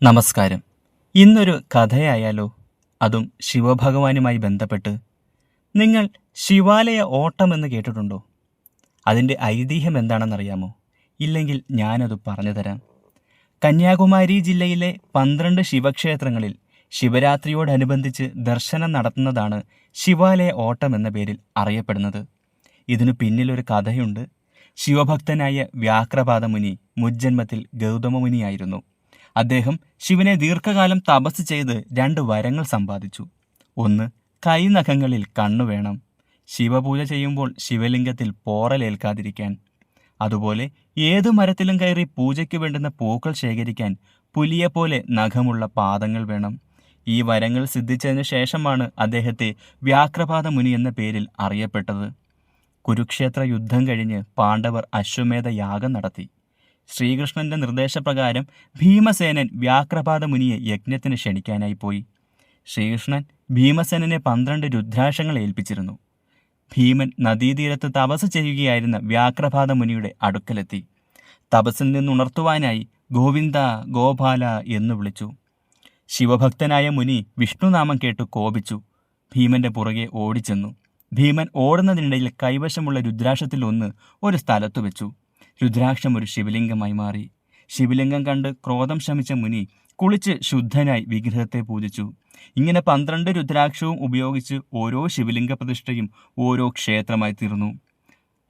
നമസ്കാരം. ഇന്നൊരു കഥയായാലോ? അതും ശിവഭഗവാനുമായി ബന്ധപ്പെട്ട്. നിങ്ങൾ ശിവാലയ ഓട്ടമെന്ന് കേട്ടിട്ടുണ്ടോ? അതിൻ്റെ ഐതിഹ്യം എന്താണെന്നറിയാമോ? ഇല്ലെങ്കിൽ ഞാനത് പറഞ്ഞു തരാം. കന്യാകുമാരി ജില്ലയിലെ 12 ശിവക്ഷേത്രങ്ങളിൽ ശിവരാത്രിയോടനുബന്ധിച്ച് ദർശനം നടത്തുന്നതാണ് ശിവാലയ ഓട്ടം എന്ന പേരിൽ അറിയപ്പെടുന്നത്. ഇതിനു പിന്നിലൊരു കഥയുണ്ട്. ശിവഭക്തനായ വ്യാഘ്രപാദ മുനി മുജ്ജന്മത്തിൽ ഗൗതമമുനിയായിരുന്നു. അദ്ദേഹം ശിവനെ ദീർഘകാലം തപസ് ചെയ്ത് 2 വരങ്ങൾ സമ്പാദിച്ചു. ഒന്ന്, കൈനഖങ്ങളിൽ കണ്ണു വേണം. ശിവപൂജ ചെയ്യുമ്പോൾ ശിവലിംഗത്തിൽ പോറലേൽക്കാതിരിക്കാൻ. അതുപോലെ ഏതു മരത്തിലും കയറി പൂജയ്ക്ക് വേണ്ടുന്ന പൂക്കൾ ശേഖരിക്കാൻ പുലിയെപ്പോലെ നഖമുള്ള പാദങ്ങൾ വേണം. ഈ വരങ്ങൾ സിദ്ധിച്ചതിന് ശേഷമാണ് അദ്ദേഹത്തെ വ്യാഘ്രപാദ മുനി എന്ന പേരിൽ അറിയപ്പെട്ടത്. കുരുക്ഷേത്ര യുദ്ധം കഴിഞ്ഞ് പാണ്ഡവർ അശ്വമേധ യാഗം നടത്തി. ശ്രീകൃഷ്ണന്റെ നിർദ്ദേശപ്രകാരം ഭീമസേനൻ വ്യാഘ്രപാദ മുനിയെ യജ്ഞത്തിന് ക്ഷണിക്കാനായി പോയി. ശ്രീകൃഷ്ണൻ ഭീമസേനനെ 12 രുദ്രാക്ഷങ്ങൾ ഏൽപ്പിച്ചിരുന്നു. ഭീമൻ നദീതീരത്ത് തപസ് ചെയ്യുകയായിരുന്ന വ്യാഘ്രപാദ മുനിയുടെ അടുക്കലെത്തി. തപസ്സിൽ നിന്നുണർത്തുവാനായി ഗോവിന്ദ ഗോപാല എന്ന് വിളിച്ചു. ശിവഭക്തനായ മുനി വിഷ്ണുനാമം കേട്ടു കോപിച്ചു. ഭീമന്റെ പുറകെ ഓടിച്ചെന്നു. ഭീമൻ ഓടുന്നതിനിടയിൽ കൈവശമുള്ള രുദ്രാക്ഷത്തിൽ ഒന്ന് ഒരു സ്ഥലത്തു വെച്ചു. രുദ്രാക്ഷം ഒരു ശിവലിംഗമായി മാറി. ശിവലിംഗം കണ്ട് ക്രോധം ശമിച്ച മുനി കുളിച്ച് ശുദ്ധനായി വിഗ്രഹത്തെ പൂജിച്ചു. ഇങ്ങനെ 12 രുദ്രാക്ഷവും ഉപയോഗിച്ച് ഓരോ ശിവലിംഗ പ്രതിഷ്ഠയും ഓരോ ക്ഷേത്രമായി തീർന്നു.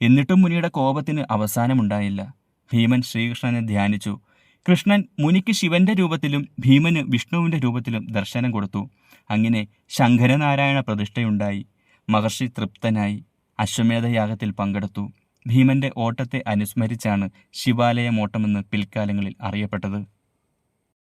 എന്നിട്ടും മുനിയുടെ കോപത്തിന് അവസാനമുണ്ടായില്ല. ഭീമൻ ശ്രീകൃഷ്ണനെ ധ്യാനിച്ചു. കൃഷ്ണൻ മുനിക്ക് ശിവന്റെ രൂപത്തിലും ഭീമന് വിഷ്ണുവിന്റെ രൂപത്തിലും ദർശനം കൊടുത്തു. അങ്ങനെ ശങ്കരനാരായണ പ്രതിഷ്ഠയുണ്ടായി. മഹർഷി തൃപ്തനായി. അശ്വമേധയാഗത്തിൽ പങ്കെടുത്തു. ഭീമന്റെ ഓട്ടത്തെ അനുസ്മരിച്ചാണ് ശിവാലയമോട്ടമെന്ന് പിൽക്കാലങ്ങളിൽ അറിയപ്പെട്ടത്.